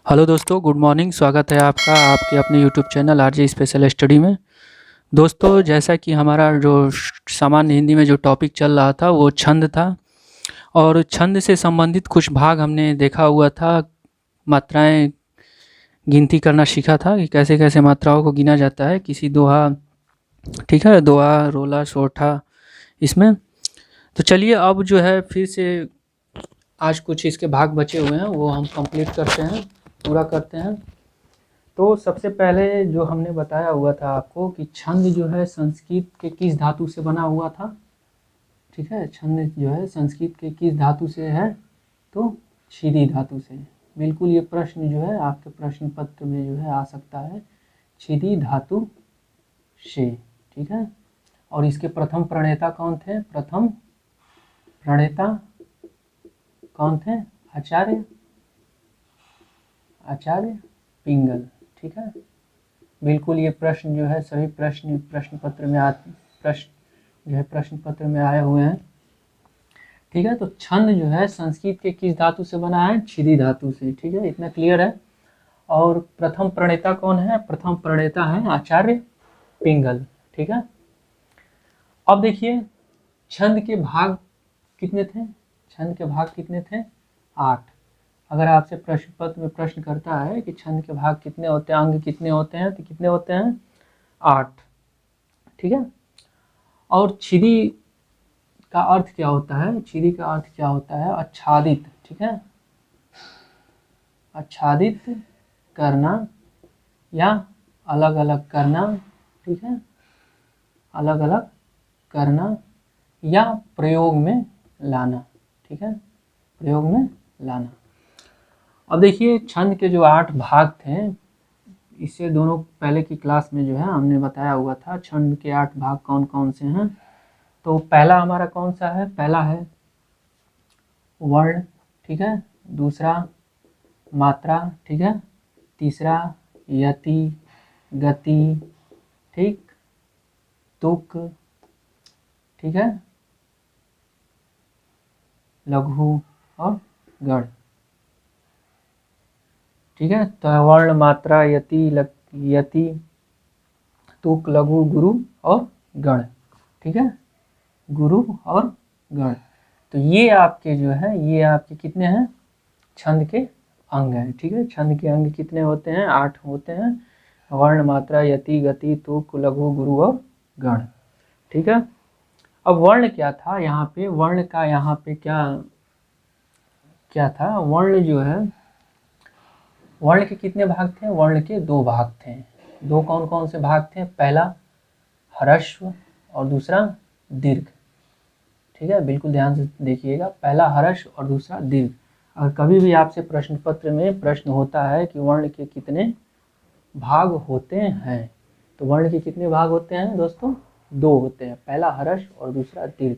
Hello दोस्तों, good morning. स्वागत है आपका आपके अपने YouTube channel RJ special study में। दोस्तों, जैसा कि हमारा जो सामान्य हिंदी में जो टॉपिक चल रहा था वो छंद था, और छंद से संबंधित कुछ भाग हमने देखा हुआ था। मात्राएं गिनती करना सीखा था कि कैसे कैसे मात्राओं को गिना जाता है, किसी दोहा, ठीक है, दोहा, रोला, सोठा, इसमें। तो चलिए अब जो है फिर से आज कुछ इसके भाग बचे हुए हैं वो हम कंप्लीट करते हैं, पूरा करते हैं। तो सबसे पहले जो हमने बताया हुआ था आपको कि छंद जो है संस्कृत के किस धातु से बना हुआ था। ठीक है, छंद जो है संस्कृत के किस धातु से है, तो छिदी धातु से। बिल्कुल, ये प्रश्न जो है आपके प्रश्न पत्र में जो है आ सकता है, छिदी धातु से। ठीक है, और इसके प्रथम प्रणेता कौन थे? प्रथम प्रणेता कौन थे? आचार्य पिंगल। ठीक है, बिल्कुल ये प्रश्न जो है सभी प्रश्न पत्र में प्रश्न जो है प्रश्न पत्र में आए हुए हैं। ठीक है, तो छंद जो है संस्कृत के किस धातु से बना है? छिदी धातु से। ठीक है, इतना क्लियर है। और प्रथम प्रणेता कौन है? प्रथम प्रणेता है आचार्य पिंगल। ठीक है, अब देखिए छंद के भाग कितने थे? छंद के भाग कितने थे? 8। अगर आपसे प्रश्न पत्र में प्रश्न करता है कि छंद के भाग कितने होते हैं, अंग कितने होते हैं, तो कितने होते हैं? 8। ठीक है, और छिदी का अर्थ क्या होता है? छिदी का अर्थ क्या होता है? आच्छादित। ठीक है, आच्छादित करना या अलग अलग करना। ठीक है, अलग अलग करना या प्रयोग में लाना। ठीक है, प्रयोग में लाना। अब देखिए छंद के जो 8 भाग थे, इससे दोनों पहले की क्लास में जो है हमने बताया हुआ था छंद के 8 भाग कौन कौन से हैं। तो पहला हमारा कौन सा है? पहला है वर्ण। ठीक है, दूसरा मात्रा। ठीक है, तीसरा यति, गति, ठीक, तुक, ठीक है, लघु और गण। ठीक है, तो वर्ण, मात्रा, यति, तुक, लघु, गुरु और गण। ठीक है, गुरु और गण। तो ये आपके जो है ये आपके कितने हैं? छंद के अंग हैं। ठीक है, छंद के अंग कितने होते हैं? 8 होते हैं। वर्ण, मात्रा, यति, गति, तुक, लघु, गुरु और गण। ठीक है, अब वर्ण क्या था यहाँ पे? वर्ण का यहाँ पे क्या क्या था? वर्ण जो है, वर्ण के कितने भाग थे? वर्ण के 2 भाग थे। 2 कौन कौन से भाग थे? पहला ह्रस्व और दूसरा दीर्घ। ठीक है, बिल्कुल ध्यान से देखिएगा, पहला ह्रस्व और दूसरा दीर्घ। और कभी भी आपसे प्रश्न पत्र में प्रश्न होता है कि वर्ण के कितने भाग होते हैं, तो वर्ण के कितने भाग होते हैं दोस्तों? 2 होते हैं, पहला ह्रस्व और दूसरा दीर्घ।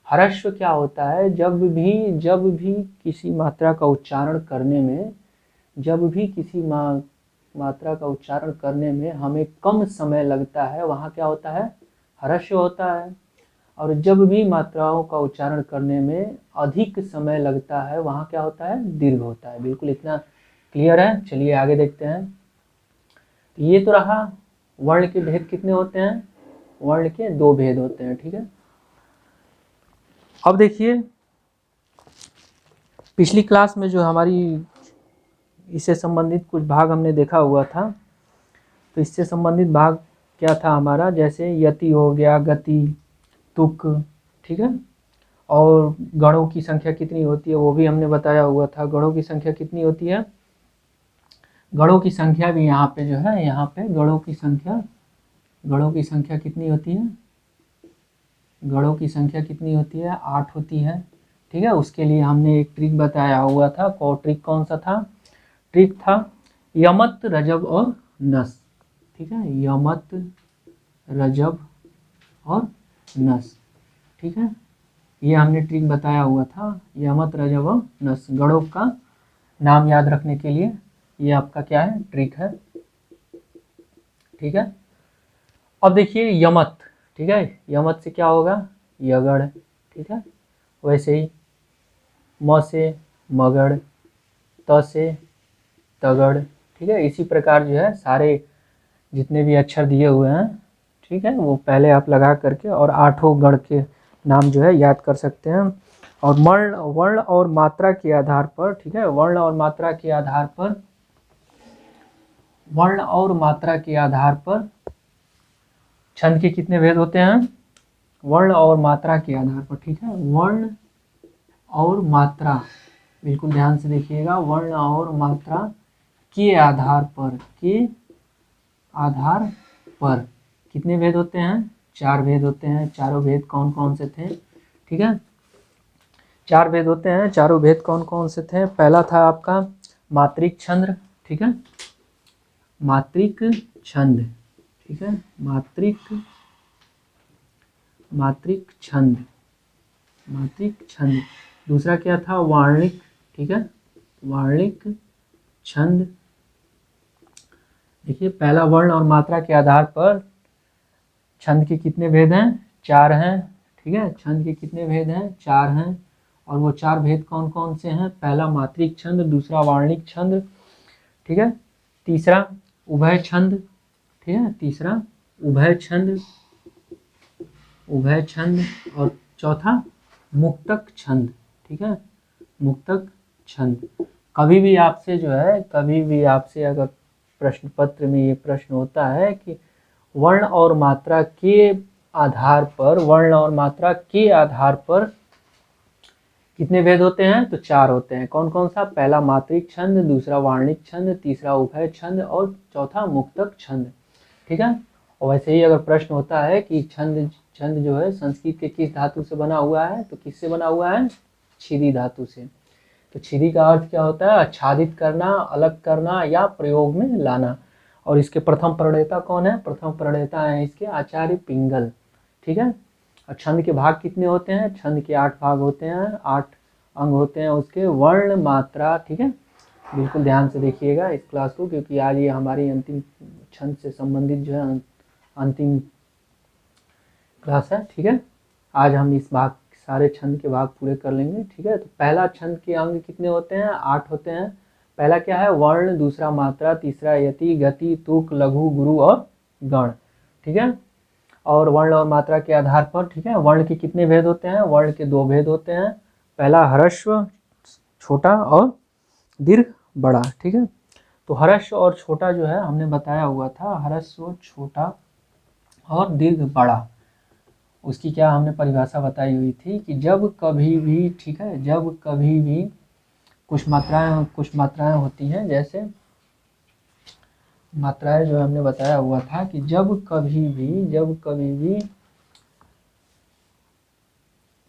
ह्रस्व क्या होता है? जब भी किसी मात्रा का उच्चारण करने में, जब भी किसी मात्रा का उच्चारण करने में हमें कम समय लगता है, वहाँ क्या होता है? ह्रस्व होता है। और जब भी मात्राओं का उच्चारण करने में अधिक समय लगता है, वहाँ क्या होता है? दीर्घ होता है। बिल्कुल इतना क्लियर है। चलिए आगे देखते हैं। तो ये तो रहा वर्ण के भेद कितने होते हैं? वर्ण के 2 भेद होते हैं। ठीक है, अब देखिए पिछली क्लास में जो हमारी इससे संबंधित कुछ भाग हमने देखा हुआ था, तो इससे संबंधित भाग क्या था हमारा? जैसे यति हो गया, गति, तुक, ठीक है, और गणों की संख्या कितनी होती है वो भी हमने बताया हुआ था। गणों की संख्या कितनी होती है? गणों की संख्या भी यहाँ पे जो है, यहाँ पे गणों की संख्या कितनी होती है? गणों की संख्या कितनी होती है? 8 होती है। ठीक है, उसके लिए हमने एक ट्रिक बताया हुआ था। ट्रिक कौन सा था? ट्रिक था यमत, रजब और नस। ठीक है, यमत, रजब और नस। ठीक है, ये हमने ट्रिक बताया हुआ था, यमत, रजब और नस। गणों का नाम याद रखने के लिए ये आपका क्या है? ट्रिक है। ठीक है, अब देखिए यमत। ठीक है, यमत से क्या होगा? यगड़। ठीक है, वैसे ही म से मगड़, त से तगड़, ठीक है। इसी प्रकार जो है सारे जितने भी अक्षर दिए हुए हैं, ठीक है, वो पहले आप लगा करके और 8 गण के नाम जो है याद कर सकते हैं। और वर्ण और मात्रा के आधार पर, ठीक है, वर्ण और मात्रा के आधार पर, वर्ण और मात्रा के आधार पर छंद के कितने भेद होते हैं? वर्ण और मात्रा के आधार पर, ठीक है, वर्ण और मात्रा, बिल्कुल ध्यान से देखिएगा, वर्ण और मात्रा के आधार पर, के आधार पर कितने भेद होते हैं? 4 भेद होते हैं। चारों भेद कौन कौन से थे? ठीक है, 4 भेद होते हैं। चारों भेद कौन कौन से थे? पहला था आपका मात्रिक छंद, ठीक है, मात्रिक छंद, ठीक है, मात्रिक छंद, मात्रिक छंद। दूसरा क्या था? वार्णिक, ठीक है, वार्णिक छंद। देखिए, पहला वर्ण और मात्रा के आधार पर छंद के कितने भेद हैं? 4 हैं, ठीक है, छंद के कितने भेद हैं? 4 हैं। और वो 4 भेद कौन कौन से हैं? पहला मात्रिक छंद, दूसरा वार्णिक छंद, ठीक है, तीसरा उभय छंद, ठीक है, तीसरा उभय छंद, उभय छंद, और चौथा मुक्तक छंद, ठीक है, मुक्तक छंद। कभी भी आपसे जो है, कभी भी आपसे अगर प्रश्न पत्र में ये प्रश्न होता है कि वर्ण और मात्रा के आधार पर, वर्ण और मात्रा के आधार पर कितने भेद होते हैं? तो 4 होते हैं। कौन कौन सा? पहला मात्रिक छंद, दूसरा वार्णिक छंद, तीसरा उभय छंद और चौथा मुक्तक छंद, ठीक है। और वैसे ही अगर प्रश्न होता है कि छंद जो है संस्कृत के किस धातु से बना हुआ है, तो किससे बना हुआ है? छिदी धातु से। तो छिदी का अर्थ क्या होता है? आच्छादित करना, अलग करना या प्रयोग में लाना। और इसके प्रथम प्रणेता कौन है? प्रथम प्रणेता है इसके आचार्य पिंगल, ठीक है। और छंद के भाग कितने होते हैं? छंद के 8 भाग होते हैं, 8 अंग होते हैं उसके, वर्ण मात्रा, ठीक है। बिल्कुल ध्यान से देखिएगा इस क्लास को, क्योंकि आज ये हमारी अंतिम छंद से संबंधित जो है अंतिम क्लास है, ठीक है। आज हम इस भाग, सारे छंद के भाग पूरे कर लेंगे, ठीक है। तो पहला छंद के अंग कितने होते हैं? 8 होते हैं। पहला क्या है? वर्ण, दूसरा मात्रा, तीसरा यति, गति, तुक, लघु, गुरु और गण, ठीक है। और वर्ण और मात्रा के आधार पर, ठीक है, वर्ण के कितने भेद होते हैं? वर्ण के 2 भेद होते हैं। पहला ह्रस्व छोटा और दीर्घ बड़ा, ठीक है। तो ह्रस्व और छोटा जो है हमने बताया हुआ था, ह्रस्व छोटा और दीर्घ बड़ा, उसकी क्या हमने परिभाषा बताई हुई थी कि जब कभी भी, ठीक है, जब कभी भी कुछ मात्राएं होती हैं, जैसे मात्राएं जो हमने बताया हुआ था कि जब कभी भी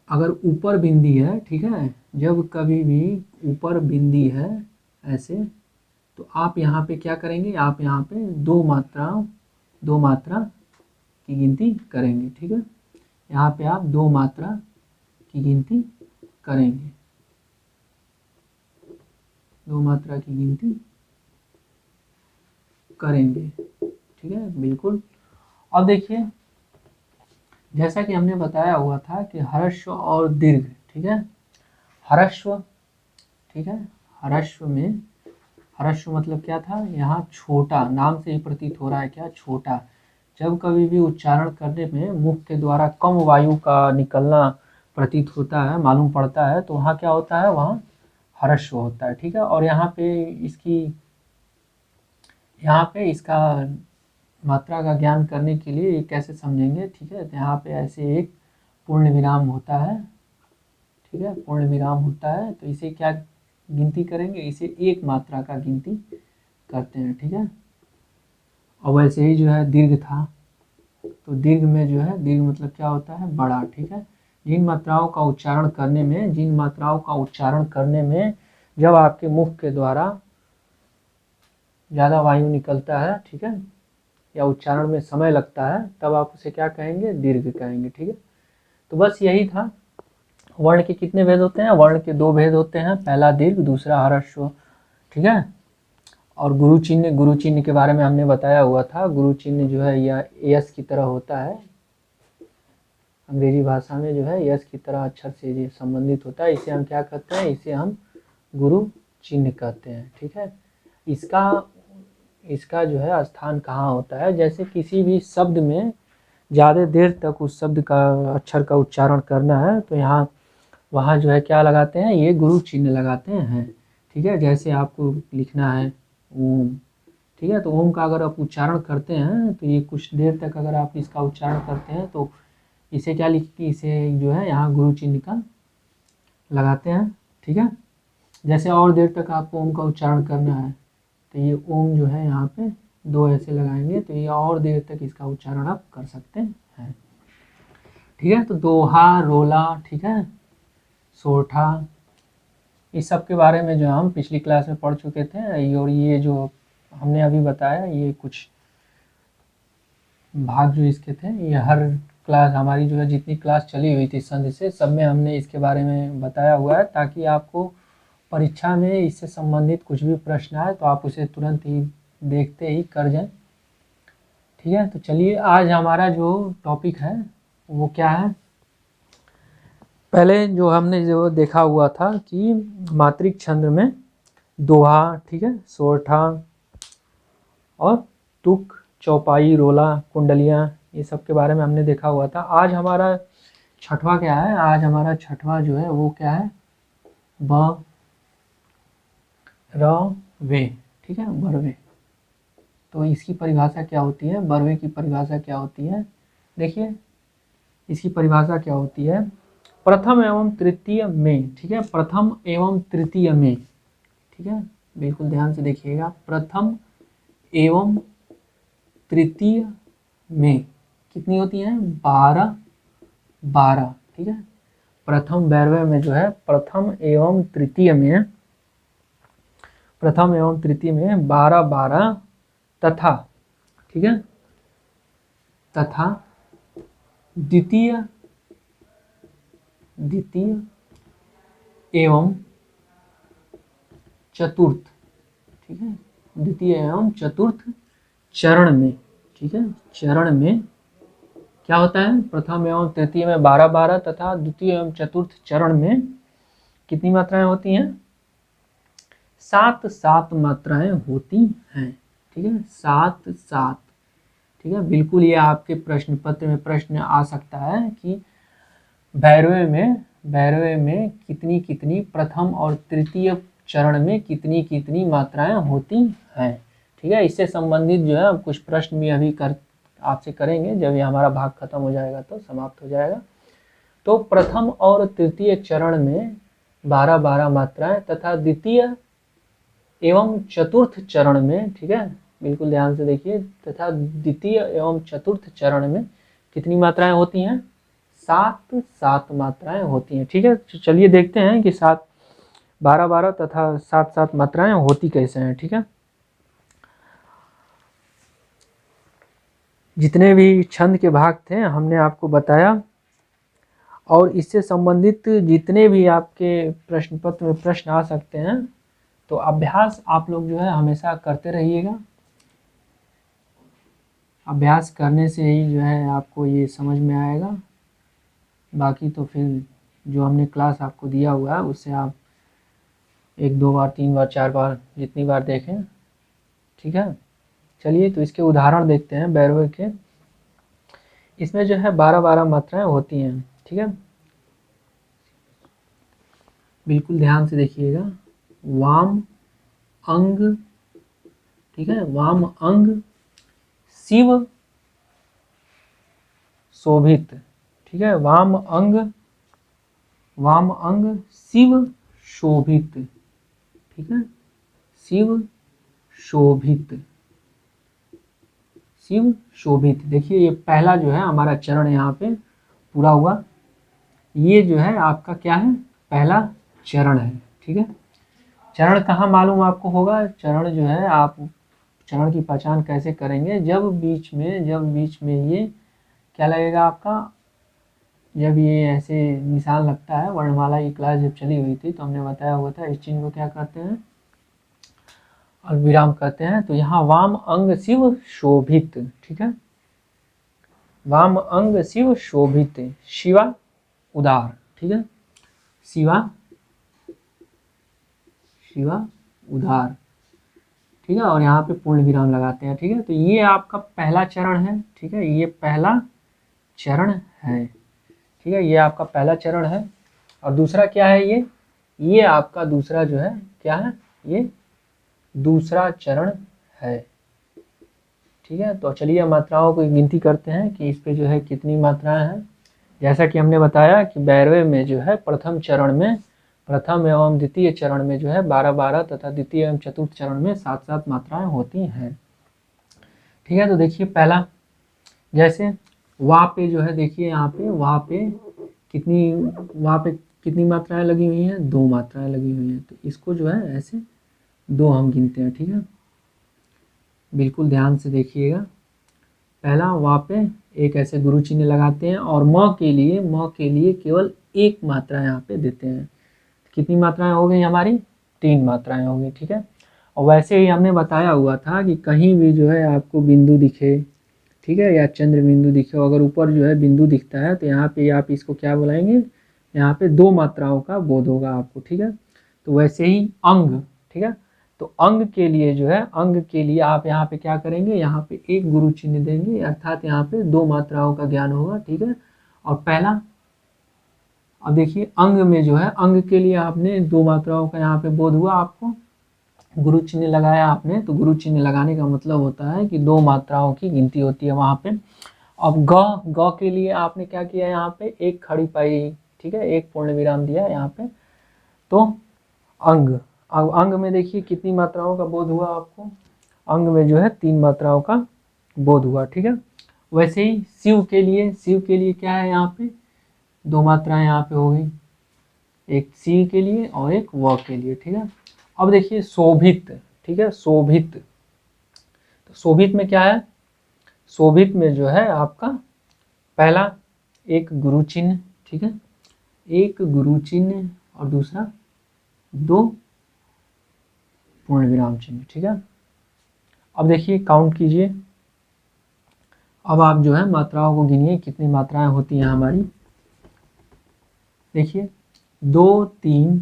अगर ऊपर बिंदी है, ठीक है, जब कभी भी ऊपर बिंदी है ऐसे, तो आप यहाँ पे क्या करेंगे? आप यहाँ पे 2 मात्रा की गिनती करेंगे, ठीक है। यहाँ पे आप 2 मात्रा की गिनती करेंगे, 2 मात्रा की गिनती करेंगे, ठीक है, बिल्कुल। अब देखिए, जैसा कि हमने बताया हुआ था कि ह्रस्व और दीर्घ, ठीक है, ह्रस्व, ठीक है, ह्रस्व में, ह्रस्व मतलब क्या था? यहाँ छोटा, नाम से ही प्रतीत हो रहा है क्या? छोटा। जब कभी भी उच्चारण करने में मुख के द्वारा कम वायु का निकलना प्रतीत होता है, मालूम पड़ता है, तो वहाँ क्या होता है? वहाँ ह्रस्व होता है, ठीक है। और यहाँ पे इसका मात्रा का ज्ञान करने के लिए कैसे समझेंगे, ठीक है। तो यहाँ पे ऐसे एक पूर्ण विराम होता है, ठीक है, पूर्ण विराम होता है, तो इसे क्या गिनती करेंगे? इसे 1 मात्रा का गिनती करते हैं, ठीक है। और वैसे ही जो है दीर्घ था, तो दीर्घ में जो है, दीर्घ मतलब क्या होता है? बड़ा, ठीक है। जिन मात्राओं का उच्चारण करने में जब आपके मुख के द्वारा ज़्यादा वायु निकलता है, ठीक है, या उच्चारण में समय लगता है, तब आप उसे क्या कहेंगे? दीर्घ कहेंगे, ठीक है। तो बस यही था। वर्ण के कितने भेद होते हैं? वर्ण के 2 भेद होते हैं, पहला दीर्घ, दूसरा ह्रस्व, ठीक है। और गुरु चिन्ह के बारे में हमने बताया हुआ था। गुरु चिन्ह जो है यह यस की तरह होता है, अंग्रेजी भाषा में जो है यस की तरह अक्षर से संबंधित होता है। इसे हम क्या कहते हैं? इसे हम गुरु चिन्ह कहते हैं, ठीक है। इसका इसका जो है स्थान कहाँ होता है। जैसे किसी भी शब्द में ज़्यादा देर तक उस शब्द का अक्षर का उच्चारण करना है तो यहाँ वहाँ जो है क्या लगाते हैं, ये गुरु चिन्ह लगाते हैं। ठीक है, जैसे आपको लिखना है ओम, ठीक है, तो ओम का अगर आप उच्चारण करते हैं तो ये कुछ देर तक अगर आप इसका उच्चारण करते हैं तो इसे क्या लिखते, इसे जो है यहाँ गुरु चिन्ह का लगाते हैं। ठीक है, जैसे और देर तक आपको ओम का उच्चारण करना है तो ये ओम जो है यहाँ पे 2 ऐसे लगाएंगे तो ये और देर तक इसका उच्चारण आप कर सकते हैं। ठीक है, तो दोहा, रोला, ठीक है, सोठा, इस सब के बारे में जो हम पिछली क्लास में पढ़ चुके थे। और ये जो हमने अभी बताया ये कुछ भाग जो इसके थे, ये हर क्लास हमारी जो है जितनी क्लास चली हुई थी संधि से, सब में हमने इसके बारे में बताया हुआ है, ताकि आपको परीक्षा में इससे संबंधित कुछ भी प्रश्न आए तो आप उसे तुरंत ही देखते ही कर जाएं। ठीक है, तो चलिए आज हमारा जो टॉपिक है वो क्या है। पहले जो हमने जो देखा हुआ था कि मात्रिक छंद में दोहा, ठीक है, सोरठा और तुक, चौपाई, रोला, कुंडलियाँ, ये सब के बारे में हमने देखा हुआ था। आज हमारा छठवां क्या है, आज हमारा छठवां जो है वो क्या है, ब र वे, ठीक है, बरवे। तो इसकी परिभाषा क्या होती है, बरवे की परिभाषा क्या होती है, देखिए इसकी परिभाषा क्या होती है, प्रथम एवं तृतीय में, ठीक है, प्रथम एवं तृतीय में, ठीक है, बिल्कुल ध्यान से देखिएगा, प्रथम एवं तृतीय में कितनी होती हैं, 12, ठीक है, प्रथम बैरवे में जो है प्रथम एवं तृतीय में 12 तथा, ठीक है, तथा द्वितीय एवं चतुर्थ, ठीक है, द्वितीय एवं चतुर्थ चरण में, ठीक है, चरण में क्या होता है, प्रथम एवं तृतीय में 12 तथा द्वितीय एवं चतुर्थ चरण में कितनी मात्राएं होती हैं, 7 मात्राएं होती हैं। ठीक है, 7, ठीक है, बिल्कुल ये आपके प्रश्न पत्र में प्रश्न आ सकता है कि भैरवे में कितनी प्रथम और तृतीय चरण में कितनी मात्राएं होती हैं। ठीक है, इससे संबंधित जो है कुछ प्रश्न भी अभी आपसे करेंगे, जब ये हमारा भाग खत्म हो जाएगा तो समाप्त हो जाएगा। तो प्रथम और तृतीय चरण में 12 मात्राएं तथा द्वितीय एवं चतुर्थ चरण में, ठीक है, बिल्कुल ध्यान से देखिए, तथा द्वितीय एवं चतुर्थ चरण में कितनी मात्राएं होती हैं, 7 मात्राएं होती हैं। ठीक है, चलिए देखते हैं कि 12 तथा 7 मात्राएं होती कैसे हैं। ठीक है, जितने भी छंद के भाग थे हमने आपको बताया, और इससे संबंधित जितने भी आपके प्रश्न पत्र में प्रश्न आ सकते हैं तो अभ्यास आप लोग जो है हमेशा करते रहिएगा। अभ्यास करने से ही जो है आपको ये समझ में आएगा। बाकी तो फिर जो हमने क्लास आपको दिया हुआ है उससे आप 1-2 बार 3 बार 4 बार जितनी बार देखें। ठीक है, चलिए तो इसके उदाहरण देखते हैं बैरवे के। इसमें जो है 12 मात्राएं होती हैं। ठीक है, बिल्कुल ध्यान से देखिएगा। वाम अंग, ठीक है, वाम अंग शिव शोभित, ठीक है, वाम अंग शिव शोभित, ठीक है, शिव शोभित। देखिए ये पहला जो है हमारा चरण यहाँ पे पूरा हुआ। ये जो है आपका क्या है, पहला चरण है। ठीक है, चरण कहाँ मालूम आपको होगा, चरण जो है आप चरण की पहचान कैसे करेंगे, जब बीच में ये क्या लगेगा आपका, जब ये ऐसे निशान लगता है, वर्णमाला की क्लास जब चली हुई थी तो हमने बताया हुआ था इस चिन्ह को क्या कहते हैं, और विराम कहते हैं। तो यहाँ वाम अंग शिव शोभित, ठीक है, वाम अंग शिव शोभित, शिवा उदार, ठीक है, शिवा उदार। ठीक है, और यहाँ पे पूर्ण विराम लगाते हैं। ठीक है, तो ये आपका पहला चरण है। ठीक है, ये पहला चरण है। ठीक है, ये आपका पहला चरण है। और दूसरा क्या है, ये आपका दूसरा जो है क्या है, ये दूसरा चरण है। ठीक है, तो चलिए मात्राओं को गिनती करते हैं कि इस पे जो है कितनी मात्राएं हैं। जैसा कि हमने बताया कि 12वें में जो है प्रथम चरण में, प्रथम एवं द्वितीय चरण में जो है 12-12 तथा द्वितीय एवं चतुर्थ चरण में 7-7 मात्राएं होती हैं। ठीक है, तो देखिए पहला, जैसे वहाँ पे जो है, देखिए यहाँ पे वहाँ पे कितनी मात्राएं लगी हुई हैं, 2 मात्राएं लगी हुई हैं। तो इसको जो है ऐसे 2 हम गिनते हैं। ठीक है, बिल्कुल ध्यान से देखिएगा। पहला वहाँ पे एक ऐसे गुरु चिन्ह लगाते हैं और म के लिए केवल 1 मात्रा यहाँ पे देते हैं। कितनी मात्राएं हो गई हमारी, 3 मात्राएं हो गई। ठीक है, और वैसे ही हमने बताया हुआ था कि कहीं भी जो है आपको बिंदु दिखे, ठीक है, या चंद्र बिंदु दिखे, अगर ऊपर जो है बिंदु दिखता है तो यहाँ पे आप इसको क्या बुलाएंगे, यहाँ पे 2 मात्राओं का बोध होगा आपको। ठीक है, तो वैसे ही अंग, ठीक है, तो अंग के लिए जो है, अंग के लिए आप यहाँ पे क्या करेंगे, यहाँ पे एक गुरु चिन्ह देंगे, अर्थात यहाँ पे 2 मात्राओं का ज्ञान होगा। ठीक है, और पहला, अब देखिए अंग में जो है, अंग के लिए आपने 2 मात्राओं का यहाँ पे बोध हुआ, आपको गुरु चिन्ह लगाया आपने, तो गुरु चिन्ह लगाने का मतलब होता है कि 2 मात्राओं की गिनती होती है वहाँ पे। अब ग के लिए आपने क्या किया, यहाँ पे एक खड़ी पाई, ठीक है, एक पूर्ण विराम दिया यहाँ पे। तो अंग, अब अंग में देखिए कितनी मात्राओं का बोध हुआ आपको, अंग में जो है 3 मात्राओं का बोध हुआ। ठीक है, वैसे ही शिव के लिए क्या है, यहाँ पे 2 मात्राएं यहाँ पे हो गई, एक सी के लिए और एक व के लिए। ठीक है, अब देखिए शोभित, ठीक है, शोभित, तो शोभित में क्या है, शोभित में जो है आपका पहला एक गुरु चिन्ह, ठीक है, एक गुरु चिन्ह और दूसरा 2 पूर्ण विराम चिन्ह। ठीक है, अब देखिए काउंट कीजिए, अब आप जो है मात्राओं को गिनिए कितनी मात्राएं होती हैं हमारी। देखिए 2, 3,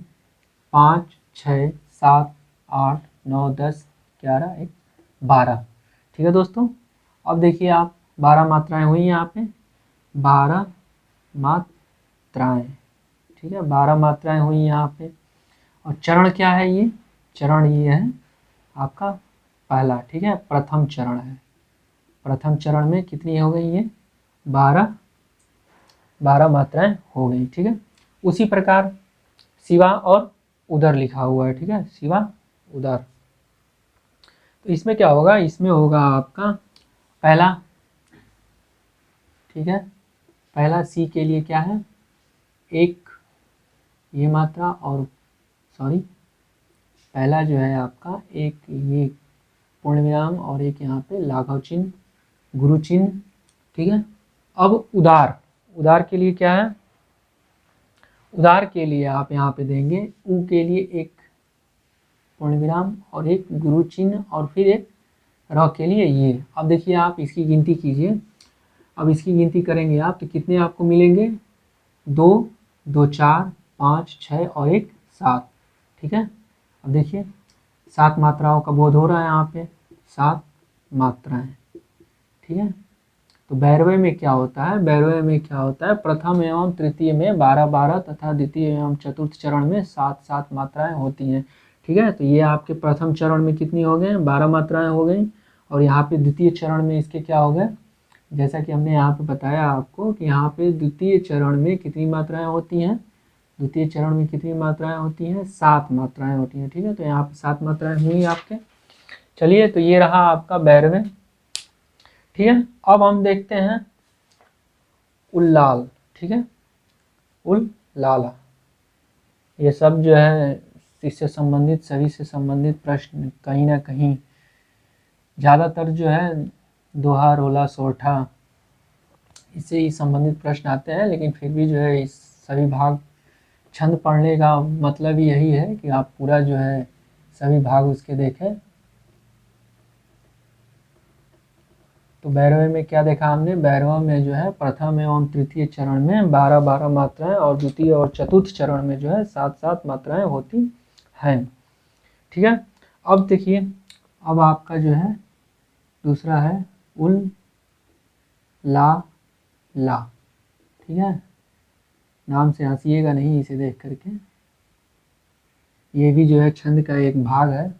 5, 6, 7, 8, 9, 10, 11, 1, 12। ठीक है दोस्तों, अब देखिए आप 12 मात्राएं हुई यहाँ पे, 12 मात्राएं। ठीक है, 12 मात्राएं हुई यहाँ पे। और चरण क्या है, ये चरण ये है आपका पहला। ठीक है, प्रथम चरण है। प्रथम चरण में कितनी हो गई, ये 12 मात्राएं हो गई। ठीक है, उसी प्रकार शिवा और उदर लिखा हुआ है। ठीक है, शिवा उदर, तो इसमें क्या होगा, इसमें होगा आपका पहला, ठीक है, पहला सी के लिए क्या है, एक ये मात्रा, और सॉरी पहला जो है आपका एक ये पूर्ण विराम और एक यहाँ पे लाघव चिन्ह, गुरु चिन्ह। ठीक है, अब उदार के लिए क्या है, उदार के लिए आप यहाँ पे देंगे उ के लिए एक पूर्ण विराम और एक गुरु चिन्ह और फिर एक र के लिए ये। अब देखिए आप इसकी गिनती कीजिए, अब इसकी गिनती करेंगे आप तो कितने आपको मिलेंगे, 2, 2, 4, 5, 6 और 1, 7। ठीक है, अब देखिए 7 मात्राओं का बोध हो रहा है यहाँ पे, 7 मात्राएं। ठीक है, तो 12वें में क्या होता है, 12वें में क्या होता है, प्रथम एवं तृतीय में 12-12 तथा द्वितीय एवं चतुर्थ चरण में 7-7 मात्राएं होती हैं। ठीक है, तो ये आपके प्रथम चरण में कितनी हो गए, 12 मात्राएं हो गई, और यहाँ पे द्वितीय चरण में इसके क्या हो गए, जैसा कि हमने यहाँ पे बताया आपको कि यहाँ पे द्वितीय चरण में कितनी मात्राएं होती हैं, द्वितीय चरण में कितनी मात्राएं होती हैं, 7 मात्राएं होती हैं। ठीक है, तो यहाँ पे 7 मात्राएं हुई आपके। चलिए, तो ये रहा आपका 12वें। ठीक है, अब हम देखते हैं उल्लाल। ठीक है, उल्लाला, ये सब जो है इससे संबंधित, सभी से संबंधित प्रश्न कहीं ना कहीं ज़्यादातर जो है दोहा, रोला, सोरठा, इससे ही संबंधित प्रश्न आते हैं, लेकिन फिर भी जो है इस सभी भाग छंद पढ़ने का मतलब ही यही है कि आप पूरा जो है सभी भाग उसके देखें। तो 12वें में क्या देखा हमने, 12वें में जो है प्रथम एवं तृतीय चरण में 12-12 मात्राएं और द्वितीय और चतुर्थ चरण में जो है 7-7 मात्राएं होती हैं। ठीक है, अब देखिए अब आपका जो है दूसरा है उल ला ला। ठीक है, नाम से हंसिएगा नहीं इसे देख करके, ये भी जो है छंद का एक भाग है।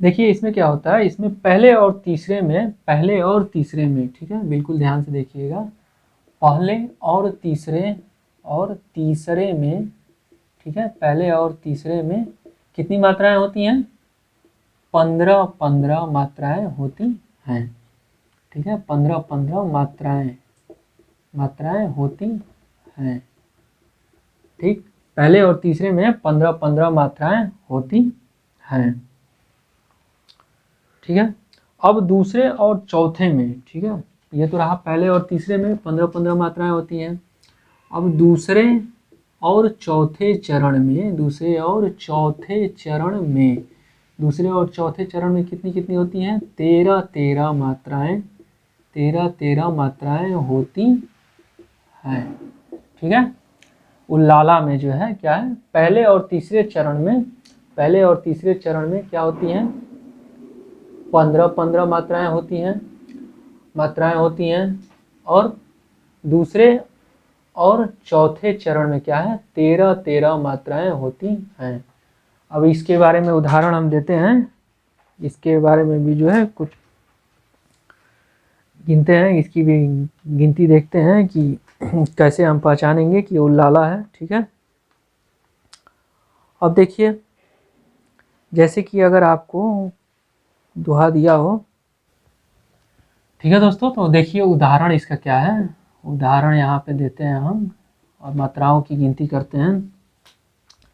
देखिए इसमें क्या होता है, इसमें पहले और तीसरे में, पहले और तीसरे में, ठीक है बिल्कुल ध्यान से देखिएगा, पहले और तीसरे में, ठीक है, पहले और तीसरे में कितनी मात्राएं होती हैं? 15 मात्राएं होती हैं। ठीक है, 15 मात्राएं होती हैं। ठीक, पहले और तीसरे में 15 मात्राएं होती हैं। ठीक है, अब दूसरे और चौथे में, ठीक है, ये तो रहा पहले और तीसरे में 15 मात्राएं होती हैं। अब दूसरे और चौथे चरण में, दूसरे और चौथे चरण में कितनी कितनी होती हैं? 13 मात्राएं, 13 मात्राएं होती हैं। ठीक है, उल्लाला में जो है क्या है, पहले और तीसरे चरण में क्या होती हैं? 15 मात्राएं होती हैं, और दूसरे और चौथे चरण में क्या है? 13 मात्राएं होती हैं। अब इसके बारे में उदाहरण हम देते हैं, इसके बारे में भी जो है कुछ गिनते हैं, इसकी भी गिनती देखते हैं कि कैसे हम पहचानेंगे कि उल्लाला है। ठीक है, अब देखिए जैसे कि अगर आपको दोहा दिया हो, ठीक है दोस्तों, तो देखिए उदाहरण इसका क्या है। उदाहरण यहाँ पे देते हैं हम और मात्राओं की गिनती करते हैं।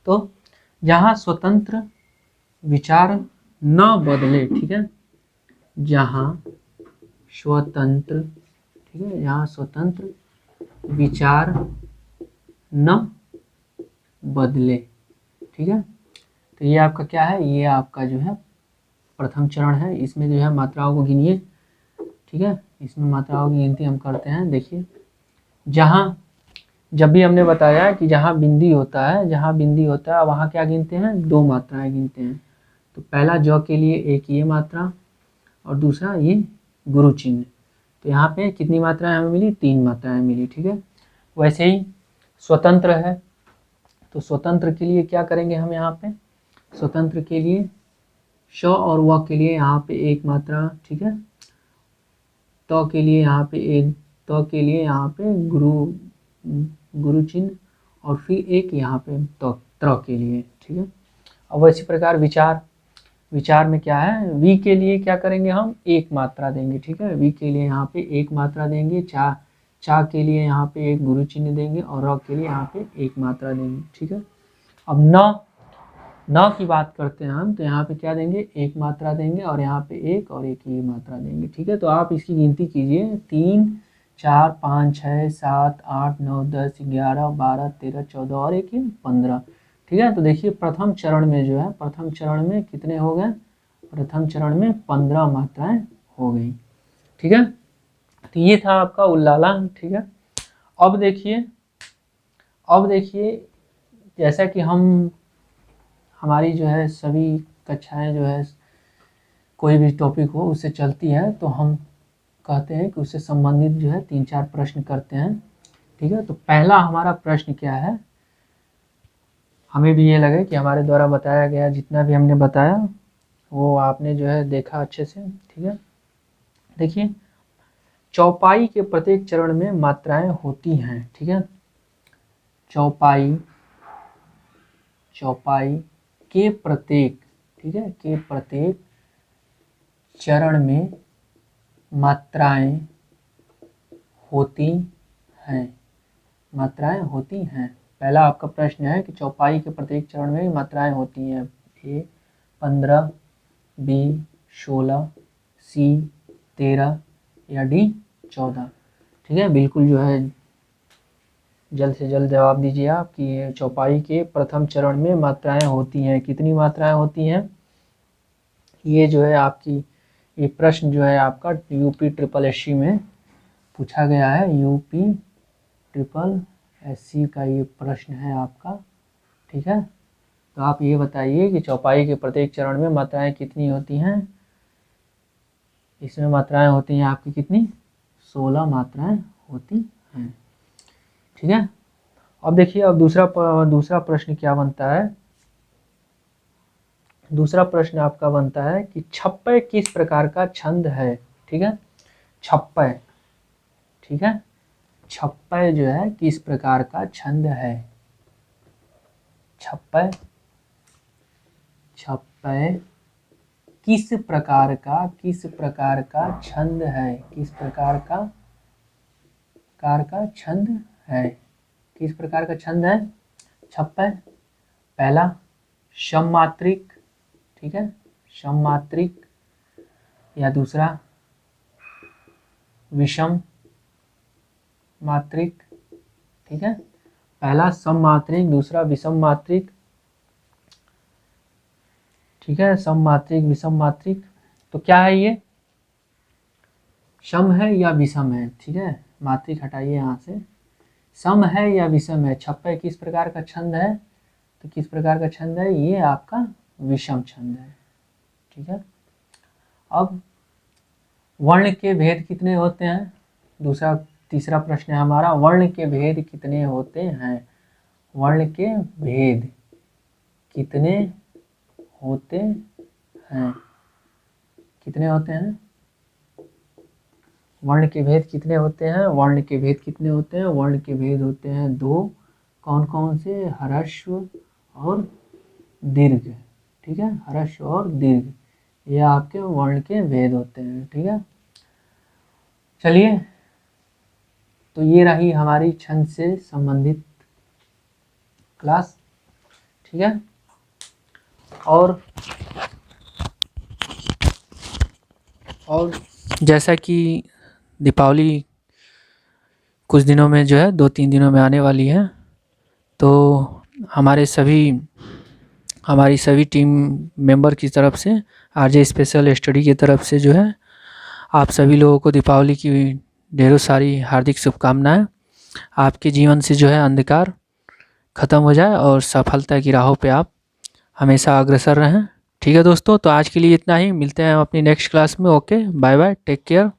तो जहाँ स्वतंत्र विचार न बदले, ठीक है, जहाँ स्वतंत्र, ठीक है, यहाँ स्वतंत्र विचार न बदले, ठीक है, तो ये आपका क्या है? ये आपका जो है प्रथम चरण है। इसमें जो है मात्राओं को गिनिए। ठीक है, इसमें मात्राओं की गिनती हम करते हैं। देखिए जहाँ, जब भी हमने बताया कि जहाँ बिंदी होता है वहाँ क्या गिनते हैं? 2 मात्राएं गिनते हैं। तो पहला ज के लिए एक ये मात्रा और दूसरा ये गुरु चिन्ह। तो यहाँ पे कितनी मात्राएं हमें मिली? 3 मात्राएं मिली। ठीक है, वैसे ही स्वतंत्र है, तो स्वतंत्र के लिए क्या करेंगे हम? यहाँ पे स्वतंत्र के लिए श और व के लिए यहाँ पे 1 मात्रा, ठीक है, त के लिए यहाँ पे गुरु चिन्ह और फिर एक यहाँ पे त्र के लिए। ठीक है, अब इसी प्रकार विचार में क्या है? वी के लिए क्या करेंगे हम? 1 मात्रा देंगे। ठीक है, वी के लिए यहाँ पे 1 मात्रा देंगे। चा के लिए यहाँ पे 1 गुरु चिन्ह देंगे और र के लिए यहाँ पे 1 मात्रा देंगे। ठीक है, अब न की बात करते हैं हम, तो यहाँ पे क्या देंगे? 1 मात्रा देंगे और यहाँ पे 1 और 1 ये मात्रा देंगे। ठीक है, तो आप इसकी गिनती कीजिए। 3 4 5 6 7 8 9 10 11 12 13 14 और 1 15। ठीक है, तो देखिए प्रथम चरण में जो है, प्रथम चरण में कितने हो गए? प्रथम चरण में 15 मात्राएं हो गई। ठीक है, तो ये था आपका उल्लाला। ठीक है, अब देखिए जैसा कि हमारी जो है सभी कक्षाएं जो है कोई भी टॉपिक हो उससे चलती है, तो हम कहते हैं कि उससे संबंधित जो है 3-4 प्रश्न करते हैं। ठीक है, तो पहला हमारा प्रश्न क्या है? हमें भी ये लगे कि हमारे द्वारा बताया गया जितना भी हमने बताया वो आपने जो है देखा अच्छे से। ठीक है, देखिए चौपाई के प्रत्येक चरण में मात्राएं होती हैं। ठीक है, चौपाई के प्रत्येक, ठीक है, के प्रत्येक चरण में मात्राएं होती हैं। पहला आपका प्रश्न है कि चौपाई के प्रत्येक चरण में मात्राएं होती हैं। ए 15, बी 16, सी 13 या डी 14। ठीक है, बिल्कुल जो है जल्द से जल्द जवाब दीजिए आप कि चौपाई के प्रथम चरण में मात्राएं होती हैं। कितनी मात्राएं होती हैं? ये जो है आपकी ये प्रश्न जो है आपका यूपी SSSC में पूछा गया है। यूपी SSSC का ये प्रश्न है आपका। ठीक है, तो आप ये बताइए कि चौपाई के प्रत्येक चरण में मात्राएं कितनी होती हैं। इसमें मात्राएं होती हैं आपकी कितनी, 16 मात्राएं होती हैं। ठीक है। अब देखिए, अब दूसरा प्रश्न क्या बनता है। दूसरा प्रश्न आपका बनता है कि छप्पय किस प्रकार का छंद है। ठीक है, छप्पय, ठीक है, छप्पय जो है किस प्रकार का छंद है। छप्पय, छप्पय किस प्रकार का छंद है, किस प्रकार का छंद है, किस प्रकार का छंद है छप्पय। पहला सममात्रिक, ठीक है, सममात्रिक, या दूसरा विषम मात्रिक। ठीक है, पहला सममात्रिक, दूसरा विषम मात्रिक। ठीक है, सममात्रिक, विषम मात्रिक। तो क्या है ये, सम है या विषम है। ठीक है, मात्रिक हटाइए यहाँ से, सम है या विषम है। छप्पय किस प्रकार का छंद है, तो किस प्रकार का छंद है, ये आपका विषम छंद है। ठीक है। अब वर्ण के भेद कितने होते हैं, तीसरा प्रश्न है हमारा, वर्ण के भेद कितने होते हैं। वर्ण के भेद कितने होते हैं, कितने होते हैं, वर्ण के भेद कितने होते हैं। वर्ण के भेद कितने होते हैं, वर्ण के भेद होते हैं 2। कौन कौन से, ह्रस्व और दीर्घ। ठीक है, ह्रस्व और दीर्घ, ये आपके वर्ण के भेद होते हैं। ठीक है, चलिए, तो ये रही हमारी छंद से संबंधित क्लास। ठीक है, और जैसा कि दीपावली कुछ दिनों में जो है 2-3 दिनों में आने वाली है, तो हमारी सभी टीम मेंबर की तरफ से, आरजे स्पेशल स्टडी की तरफ से जो है आप सभी लोगों को दीपावली की ढेरों सारी हार्दिक शुभकामनाएं। आपके जीवन से जो है अंधकार ख़त्म हो जाए और सफलता की राहों पे आप हमेशा अग्रसर रहें। ठीक है दोस्तों, तो आज के लिए इतना ही, मिलते हैं अपनी नेक्स्ट क्लास में। Okay, bye bye, take care.